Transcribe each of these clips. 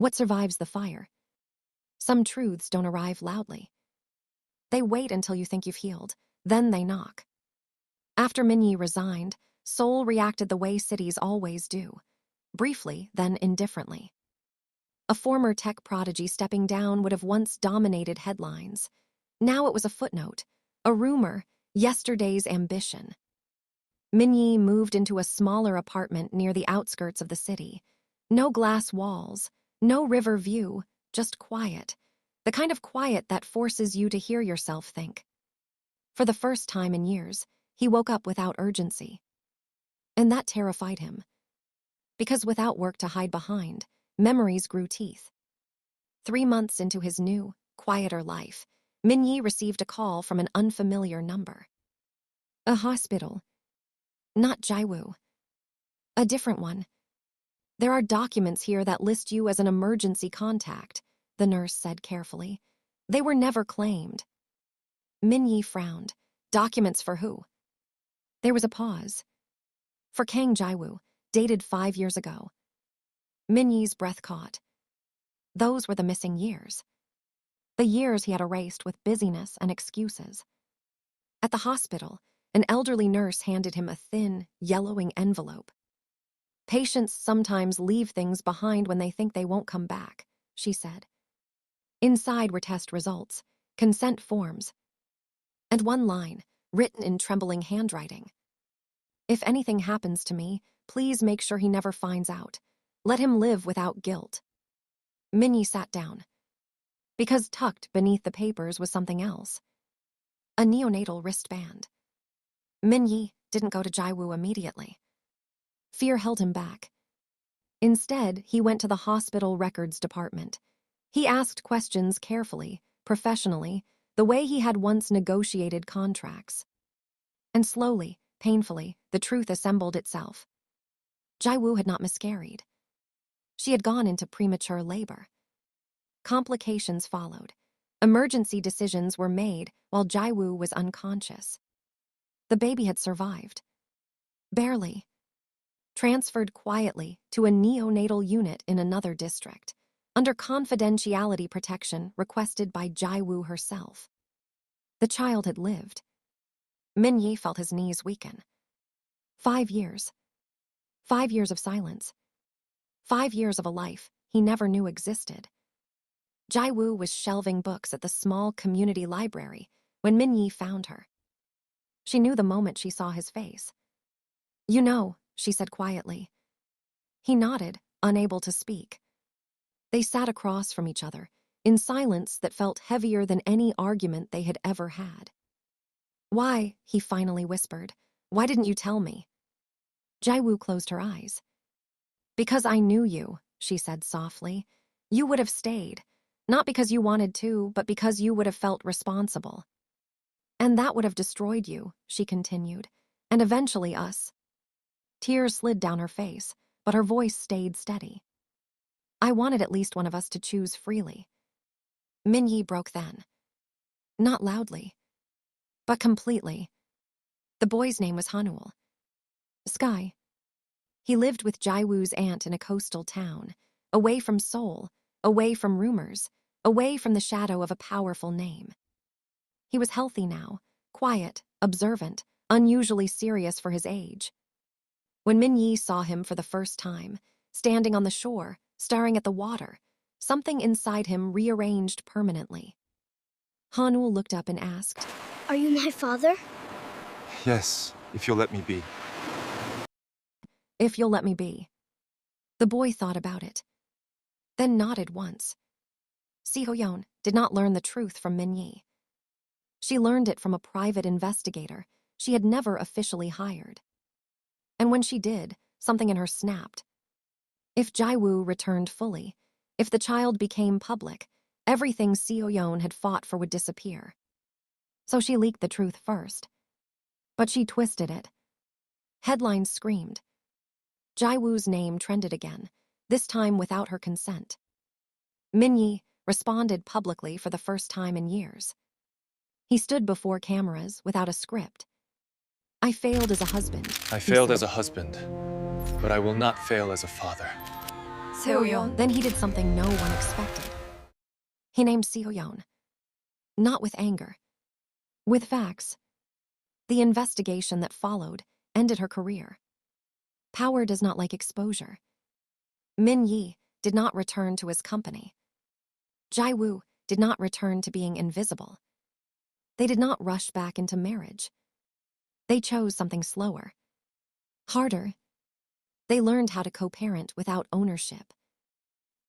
What survives the fire? Some truths don't arrive loudly. They wait until you think you've healed. Then they knock. After Minyi resigned, Seoul reacted the way cities always do. Briefly, then indifferently. A former tech prodigy stepping down would have once dominated headlines. Now it was a footnote, a rumor, yesterday's ambition. Minyi moved into a smaller apartment near the outskirts of the city. No glass walls, no river view, just quiet. The kind of quiet that forces you to hear yourself think. For the first time in years, he woke up without urgency. And that terrified him. Because without work to hide behind, memories grew teeth. 3 months into his new, quieter life, Minyi received a call from an unfamiliar number. A hospital. Not Jaiwoo. A different one. There are documents here that list you as an emergency contact, the nurse said carefully. They were never claimed. Minyi frowned. Documents for who? There was a pause. For Kang Jaiwoo, dated 5 years ago. Minyi's breath caught. Those were the missing years. The years he had erased with busyness and excuses. At the hospital, an elderly nurse handed him a thin, yellowing envelope. Patients sometimes leave things behind when they think they won't come back, she said. Inside were test results, consent forms, and one line, written in trembling handwriting. If anything happens to me, please make sure he never finds out. Let him live without guilt. Minyi sat down. Because tucked beneath the papers was something else. A neonatal wristband. Minyi didn't go to Jaiwoo immediately. Fear held him back. Instead, he went to the hospital records department. He asked questions carefully, professionally, the way he had once negotiated contracts. And slowly, painfully, the truth assembled itself. Jaiwoo had not miscarried. She had gone into premature labor. Complications followed. Emergency decisions were made while Jaiwoo was unconscious. The baby had survived. Barely. Transferred quietly to a neonatal unit in another district, under confidentiality protection requested by Jaiwoo herself. The child had lived. Minyi felt his knees weaken. 5 years. 5 years of silence. 5 years of a life he never knew existed. Jaiwoo was shelving books at the small community library when Minyi found her. She knew the moment she saw his face. You know, she said quietly. He nodded, unable to speak. They sat across from each other, in silence that felt heavier than any argument they had ever had. Why, he finally whispered, why didn't you tell me? Jaiwoo closed her eyes. Because I knew you, she said softly. You would have stayed, not because you wanted to, but because you would have felt responsible. And that would have destroyed you, she continued, and eventually us. Tears slid down her face, but her voice stayed steady. I wanted at least one of us to choose freely. Minyi broke then. Not loudly, but completely. The boy's name was Hanul. Sky. He lived with Jaiwoo's aunt in a coastal town, away from Seoul, away from rumors, away from the shadow of a powerful name. He was healthy now, quiet, observant, unusually serious for his age. When Minyi saw him for the first time, standing on the shore, staring at the water, something inside him rearranged permanently. Hanul looked up and asked, Are you my father? Yes, if you'll let me be. If you'll let me be. The boy thought about it, then nodded once. Si-Ho-yeon did not learn the truth from Minyi. She learned it from a private investigator she had never officially hired. And when she did, something in her snapped. If Jaiwoo returned fully, if the child became public, everything Si-Ho-yeon had fought for would disappear. So she leaked the truth first. But she twisted it. Headlines screamed. Jaiwoo's name trended again, this time without her consent. Minyi responded publicly for the first time in years. He stood before cameras without a script. I failed as a husband. I failed as a husband, but I will not fail as a father. Seo-yeon. Then he did something no one expected. He named Seo-yeon. Not with anger. With facts. The investigation that followed ended her career. Power does not like exposure. Min Yi did not return to his company. Jai-woo did not return to being invisible. They did not rush back into marriage. They chose something slower. Harder. They learned how to co-parent without ownership.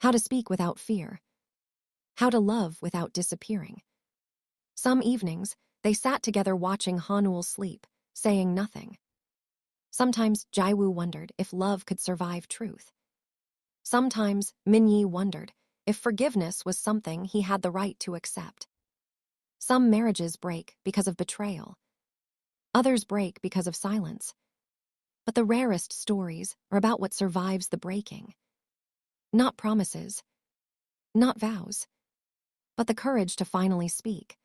How to speak without fear. How to love without disappearing. Some evenings, they sat together watching Hanul sleep, saying nothing. Sometimes Jai-woo wondered if love could survive truth. Sometimes Min-yi wondered if forgiveness was something he had the right to accept. Some marriages break because of betrayal. Others break because of silence. But the rarest stories are about what survives the breaking. Not promises, not vows, but the courage to finally speak.